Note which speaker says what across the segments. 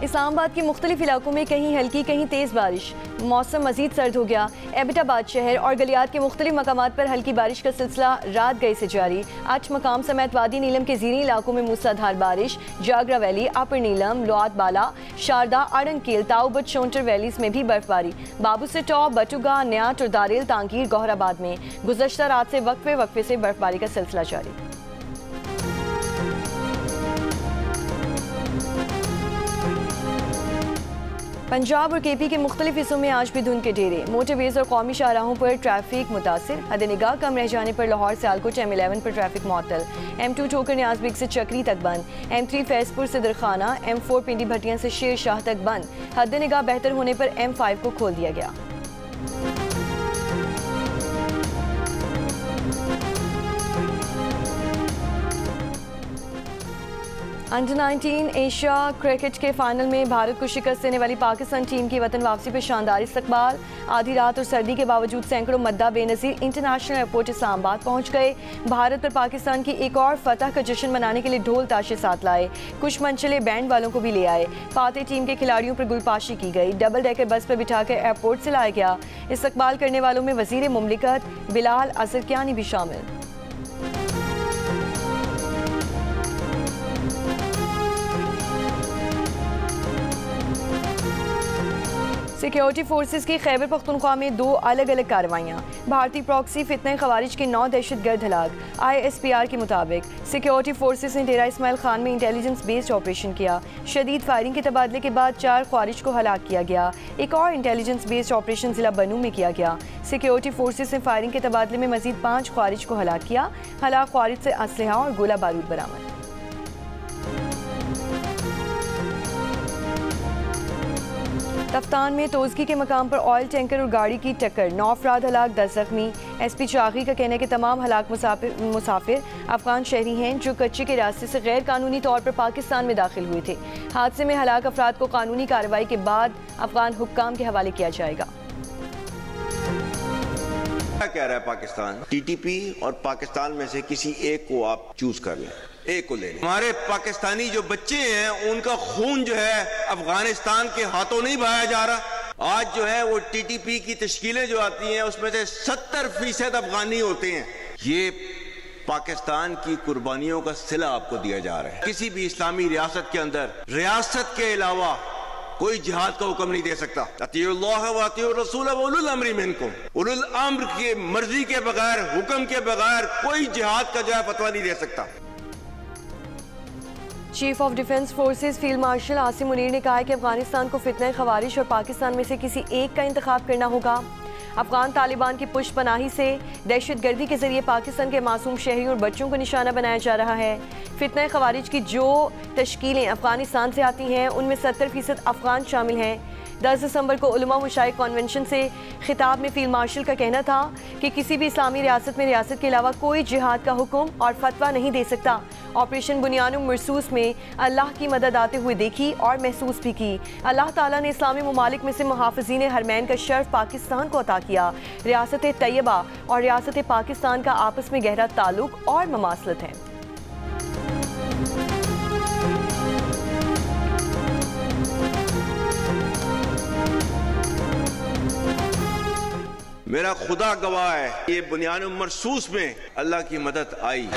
Speaker 1: इस्लामाबाद के मुख्तलिफ इलाकों में कहीं हल्की कहीं तेज़ बारिश। मौसम मजीद सर्द हो गया। एबटाबाद शहर और गलियात के मुख्तलिफ मकामात पर हल्की बारिश का सिलसिला रात गए से जारी। 8 मकाम समेत वादी नीलम के ज़ीरी इलाकों में मूसलाधार बारिश। जागरा वैली, अपर नीलम, लोआत बाला, शारदा, अड़ंगकील, ताऊबट, शोंटर वैलीज में भी बर्फबारी। बाबू से टॉप, बटुगा, न्याट और दारेल, तांगीर, गौहराबाद में गुज़श्ता रात से वक्फे से बर्फबारी का सिलसिला जारी। पंजाब और केपी के मुख्तलिफ हिस्सों में आज भी धुंध के डेरे। मोटरवेज और कौमी शाहराहों पर ट्रैफिक मुतासिर। हद निगाह कम रह जाने पर लाहौर सियालकोट M11 पर ट्रैफिक मुअत्तल। M2 ठोकर न्याज़बिग से चक्री तक बंद। M3 फैजपुर से दरखाना, M4 पिंडी भटियां से शेर शाह तक बंद। हद निगाह बेहतर होने पर M5 को खोल दिया गया। अंडर 19 एशिया क्रिकेट के फाइनल में भारत को शिकस्त देने वाली पाकिस्तान टीम की वतन वापसी पर शानदार इस्तकबाल। आधी रात और सर्दी के बावजूद सैकड़ों मद्दा बेनज़ीर इंटरनेशनल एयरपोर्ट इस्लामाबाद पहुंच गए। भारत पर पाकिस्तान की एक और फतह का जश्न मनाने के लिए ढोल ताशे साथ लाए। कुछ मनचले बैंड वालों को भी ले आए। फातेह टीम के खिलाड़ियों पर गुलपाशी की गई। डबल डेकर बस पर बिठाकर एयरपोर्ट से लाया गया। इस्तकबाल करने वालों में वज़ीर मुमलिकत बिलाल असरकियानी भी शामिल। सिक्योरिटी फोर्सेस की खैबर पख्तूनख्वा में 2 अलग अलग कार्रवाइयाँ। भारतीय प्रॉक्सी फितने खवारिज के 9 दहशतगर्द हलाक। ISPR के मुताबिक सिक्योरिटी फोर्सेस ने डेरा इस्माइल खान में इंटेलिजेंस बेस्ड ऑपरेशन किया। शदीद फायरिंग के तबादले के बाद 4 खवारिज को हलाक किया गया। एक और इंटेलिजेंस बेस्ड ऑपरेशन जिला बनू में किया गया। सिक्योरिटी फोर्सेस ने फायरिंग के तबादले में मजीद 5 खवारिज को हलाक किया। हलाक खवारिज से असलहा और गोला बारूद बरामद। तफ्तान में तोजगी के मकाम पर ऑयल टैंकर और गाड़ी की टक्कर। 9 अफराद हलाक, 10 जख्मी। SP चागी का कहना है कि तमाम हलाक मुसाफिर अफगान शहरी हैं जो कच्ची के रास्ते से गैर कानूनी तौर पर पाकिस्तान में दाखिल हुए थे। हादसे में हलाक अफराद को कानूनी कार्रवाई के बाद अफगान हुक्काम के हवाले किया जाएगा।
Speaker 2: क्या कह रहा है पाकिस्तान? TTP और पाकिस्तान में से किसी एक को आप चूज कर लें, एक को ले लें। हमारे पाकिस्तानी जो बच्चे हैं उनका खून जो है अफगानिस्तान के हाथों नहीं बहाया जा रहा। आज जो है वो TTP की तश्कीलें जो आती हैं उसमें से 70% अफगानी होते हैं। ये पाकिस्तान की कुर्बानियों का सिला आपको दिया जा रहा है। किसी भी इस्लामी रियासत के अंदर रियासत के अलावा कोई जिहाद का हुक्म नहीं दे सकता। अतीउल्लाह व अतीउर रसूल व उलुल अम्रि मिनकुम। उलुल अम्र की मर्जी के बगैर, हुक्म के बगैर कोई जिहाद का जो है फतवा नहीं दे सकता।
Speaker 1: Chief of defence forces field marshal Asim Munir ने कहा है कि अफगानिस्तान को फितने खवारिश और पाकिस्तान में से किसी एक का इंतखाब करना होगा। अफगान तालिबान की पुष्पनाही से दहशतगर्दी के जरिए पाकिस्तान के मासूम शहरियों और बच्चों को निशाना बनाया जा रहा है। फितने खवारिज की जो तश्कीलें अफगानिस्तान से आती हैं उनमें 70% अफगान शामिल हैं। 10 दिसंबर को उलमा मुशाइख कन्वेंशन से खिताब में फील्ड मार्शल का कहना था कि किसी भी इस्लामी रियासत में रियासत के अलावा कोई जिहाद का हुक्म और फतवा नहीं दे सकता। ऑपरेशन बुनियानुम मरसूस में अल्लाह की मदद आते हुए देखी और महसूस भी की। अल्लाह ताला ने इस्लामी ममालिक में से मुहाफ़िज़ीन हरमैन का शर्फ पाकिस्तान को अता किया। रियासत तैयबा और रियासत पाकिस्तान का आपस में गहरा ताल्लुक और ममासलत है।
Speaker 2: मेरा खुदा गवाह है, ये बुनियानुम मरसूस में अल्लाह की मदद आई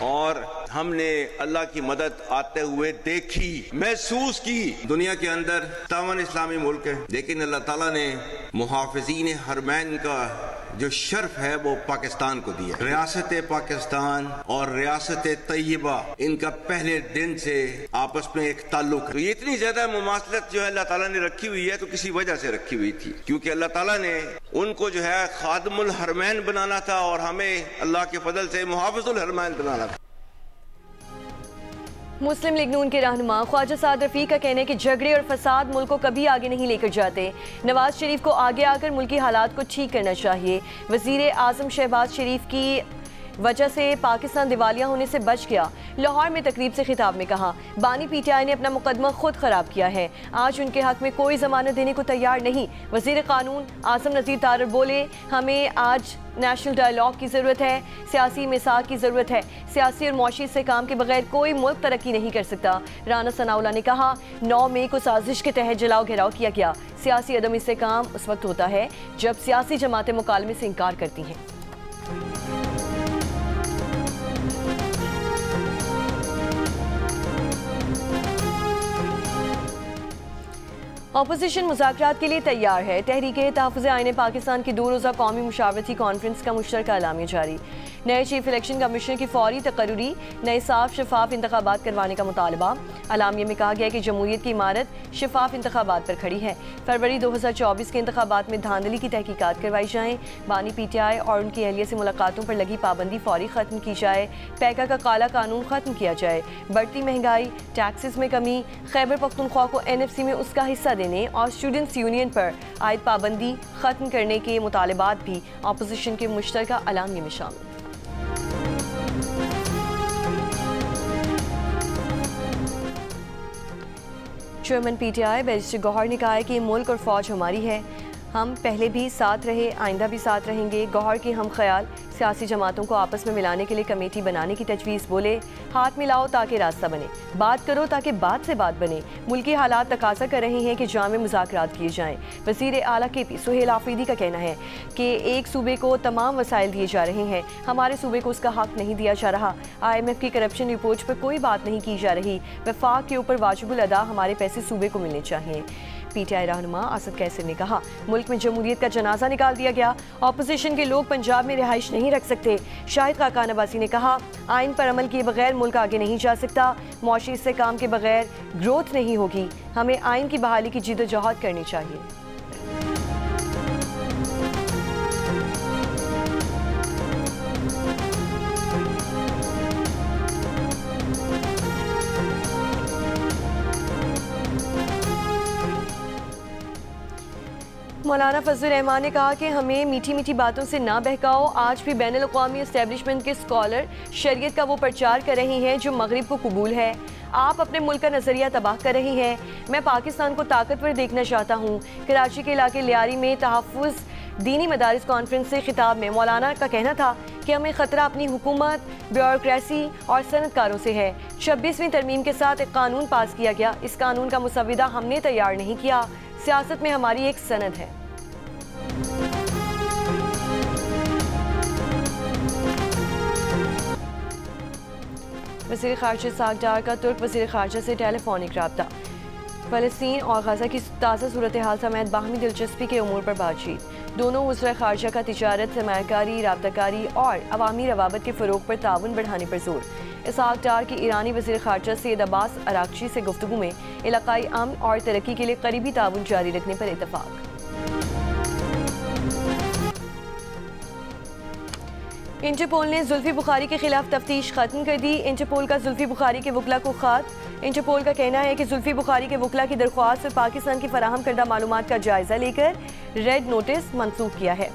Speaker 2: और हमने अल्लाह की मदद आते हुए देखी, महसूस की। दुनिया के अंदर 57 इस्लामी मुल्क है, लेकिन अल्लाह ताला ने मुहाफ़िज़ीन हरमैन का जो शर्फ है वो पाकिस्तान को दिया। रियासत पाकिस्तान और रियासत तैयबा, इनका पहले दिन से आपस में एक ताल्लुक है। तो ये इतनी ज्यादा मुमासलत जो है अल्लाह ताला ने रखी हुई है तो किसी वजह से रखी हुई थी, क्योंकि अल्लाह ताला ने उनको जो है खादमुल हरमैन बनाना था और हमें अल्लाह के फजल से मुहाफिजुल हरमैन बनाना था।
Speaker 1: मुस्लिम लीग नून के रहनुमा ख्वाजा साद रफीक का कहना है कि झगड़े और फसाद मुल्क को कभी आगे नहीं लेकर जाते। नवाज शरीफ को आगे आकर मुल्की हालात को ठीक करना चाहिए। वजीर आजम शहबाज शरीफ की वजह से पाकिस्तान दिवालिया होने से बच गया। लाहौर में तकरीब से खिताब में कहा, बानी PTI ने अपना मुकदमा खुद खराब किया है, आज उनके हक में कोई जमानत देने को तैयार नहीं। वजीर कानून आसम नज़ीर तारर बोले, हमें आज नेशनल डायलॉग की ज़रूरत है, सियासी मिसाक की ज़रूरत है। सियासी और मौशी से काम के बगैर कोई मुल्क तरक्की नहीं कर सकता। राना सनाउल्लाह ने कहा, 9 मई को साजिश के तहत जलाओ घेराव किया गया। सियासी अदम इससे काम उस वक्त होता है जब सियासी जमातें मुकालमे से इनकार करती हैं। अपोजिशन मुज़ाकरात के लिए तैयार है। तहरीके तहफ़्फ़ुज़ आईन पाकिस्तान की 2 रोज़ा कौमी मुशावरती कॉन्फ्रेंस का मुश्तरका एलामिया जारी। नए चीफ इलेक्शन कमिश्नर की फौरी तकर्रुरी, नए साफ शफाफ इंतखाबात करवाने का मुतालबा। एलामिया में कहा गया कि जमहूरियत की इमारत शफाफ इंतखाबात पर खड़ी है। फरवरी 2024 के इंतखाबात में धांधली की तहकीकात करवाई जाएँ। बानी PTI और उनकी अहलिया से मुलाकातों पर लगी पाबंदी फौरी ख़त्म की जाए। पैका का काला कानून ख़त्म किया जाए। बढ़ती महंगाई, टैक्सेस में कमी, खैबर पख्तूनख्वा को NFC में उसका हिस्सा देने और स्टूडेंट्स यूनियन पर आयद पाबंदी ख़त्म करने के मुतालबात भी अपोजिशन के मुश्तरका एलामिया में शामिल। चेयरमैन PTI बैरिस्टर गौहर ने कहा है कि मुल्क और फौज हमारी है, हम पहले भी साथ रहे, आइंदा भी साथ रहेंगे। गौहर के हम ख्याल सियासी जमातों को आपस में मिलाने के लिए कमेटी बनाने की तजवीज़। बोले, हाथ मिलाओ ताकि रास्ता बने, बात करो ताकि बात से बात बने। मुल्की हालात तकाजा कर रहे हैं कि जामे मुज़ाकरात किए जाएँ। वज़ीर आला KP सुहेल आफरीदी का कहना है कि एक सूबे को तमाम वसाइल दिए जा रहे हैं, हमारे सूबे को उसका हक नहीं दिया जा रहा। IMF की करप्शन रिपोर्ट पर कोई बात नहीं की जा रही। वफाक के ऊपर वाजिबुल अदा हमारे पैसे सूबे को मिलने चाहिए। PTI रहनुमा असद कैसर ने कहा, मुल्क में जमहूरियत का जनाजा निकाल दिया गया, अपोजिशन के लोग पंजाब में रिहाइश नहीं रख सकते। शाहिद खाकान अब्बासी ने कहा, आइन पर अमल किए बगैर मुल्क आगे नहीं जा सकता, मौशी से काम के बगैर ग्रोथ नहीं होगी, हमें आइन की बहाली की जिद्दोजहद करनी चाहिए। मौलाना फजल रहमान ने कहा कि हमें मीठी मीठी बातों से ना बहकाओ। आज भी बैनुल अक़वामी एस्टेब्लिशमेंट के स्कॉलर शरीयत का वो प्रचार कर रही हैं जो मगरिब को कबूल है। आप अपने मुल्क का नज़रिया तबाह कर रही हैं। मैं पाकिस्तान को ताकतवर देखना चाहता हूँ। कराची के इलाके लियारी में तहफ़्फ़ुज़ दीनी मदारिस कॉन्फ्रेंस से खिताब में मौलाना का कहना था कि हमें ख़तरा अपनी हुकूमत, ब्यूरोक्रेसी और सनतकारों से है। 26वीं तरमीम के साथ एक कानून पास किया गया। इस कानून का मुसविदा हमने तैयार नहीं किया। सियासत में हमारी एक सनद है। वज़ीर ख़ारजा इस्हाक़ डार का तुर्क वज़ीर ख़ारजा से टेलीफोनिक रब्ता। फ़लस्तीन और गज़ा की ताज़ा सूरत हाल समेत बाहमी दिलचस्पी के उमूर पर बातचीत। दोनों वज़ीर ख़ारजा का तिजारत, सरमायाकारी, राब्ताकारी और अवामी रवाबत के फ़रोग़ पर ताउन बढ़ाने पर जोर। इस्हाक़ डार की ईरानी वज़ीर ख़ारजा सैयद अब्बास अराग़ची से गुफ्तगू में इलाक़ाई अमन और तरक्की के लिए करीबी ताउन जारी रखने पर इत्तफ़ाक़। इंटरपोल ने जुल्फी बुखारी के खिलाफ तफ्तीश खत्म कर दी। इंटरपोल का जुल्फी बुखारी के वकला को ख़त। इंटरपोल का कहना है कि जुल्फी बुखारी के वकला की दरख्वास्त पर पाकिस्तान की फराहम करदा मालूमात का जायजा लेकर रेड नोटिस मनसूख किया है।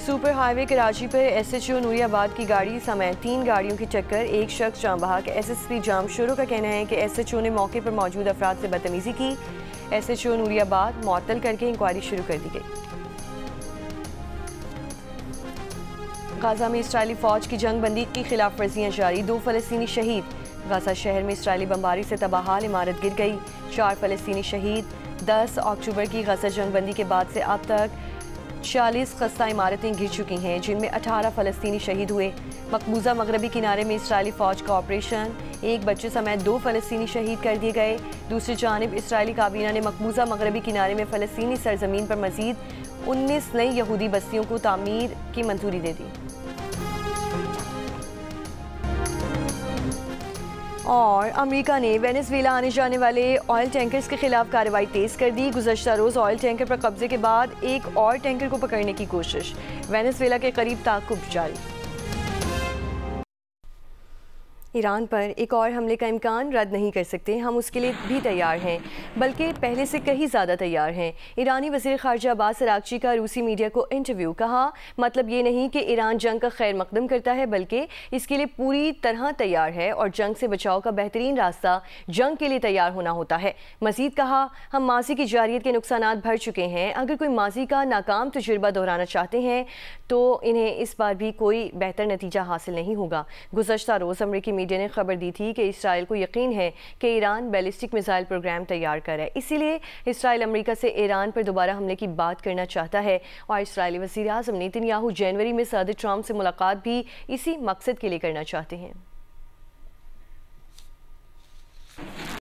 Speaker 1: सुपर हाईवे कराची पर SHO नूरियाबाद की गाड़ी समेत 3 गाड़ियों की टक्कर, एक शख्स जाम बहक। SSP जामशोरों का कहना है कि SHO ने मौके पर मौजूद अफराद से बदतमीजी की। SHO नूरियाबाद मुअत्तल करके इंक्वायरी शुरू कर दी गई। गाजा में इसराइली फौज की जंग बंदी की खिलाफ वर्जियाँ जारी, 2 फ़लस्तीनी शहीद। गाजा शहर में इसराइली बमबारी से तबाहाल इमारत गिर गई, 4 फ़लस्तीनी शहीद। 10 अक्टूबर की गाजा जंग बंदी के बाद से अब तक 46 खस्ता इमारतें गिर चुकी हैं, जिनमें 18 फ़लस्तीनी शहीद हुए। मकबूजा मगरबी किनारे में इसराइली फ़ौज का ऑपरेशन, 1 बच्चे समेत 2 फ़लस्तीनी शहीद कर दिए गए। दूसरी जानिब इसराइली काबीना ने मकबूजा मगरबी किनारे में फ़लस्तीनी सरजमीन पर मज़ीद 19 नई यहूदी बस्तियों को तामीर की मंजूरी दे दी। और अमेरिका ने वेनेजुएला आने जाने वाले ऑयल टैंकर्स के खिलाफ कार्रवाई तेज़ कर दी। गुज़श्ता रोज़ ऑयल टैंकर पर कब्जे के बाद एक और टैंकर को पकड़ने की कोशिश, वेनेजुएला के करीब ताक़ुब जारी। ईरान पर एक और हमले का इम्कान रद्द नहीं कर सकते, हम उसके लिए भी तैयार हैं, बल्कि पहले से कहीं ज़्यादा तैयार हैं। ईरानी वज़ीर ख़ारजा अब्बास अराग़ची का रूसी मीडिया को इंटरव्यू। कहा, मतलब ये नहीं कि ईरान जंग का खैर मकदम करता है, बल्कि इसके लिए पूरी तरह तैयार है और जंग से बचाव का बेहतरीन रास्ता जंग के लिए तैयार होना होता है। मज़ीद कहा, हम माजी की जारियत के नुकसानात भर चुके हैं। अगर कोई माजी का नाकाम तजुर्बा दोहराना चाहते हैं तो इन्हें इस बार भी कोई बेहतर नतीजा हासिल नहीं होगा। गुज़श्ता रोज़ अमरीकी मीडिया ने खबर दी थी कि इसराइल को यकीन है कि ईरान बैलिस्टिक मिसाइल प्रोग्राम तैयार कर है, इसीलिए इसराइल अमेरिका से ईरान पर दोबारा हमले की बात करना चाहता है। और इसराइली वज़ीर आज़म नेतन्याहू जनवरी में सदर ट्रंप से मुलाकात भी इसी मकसद के लिए करना चाहते हैं।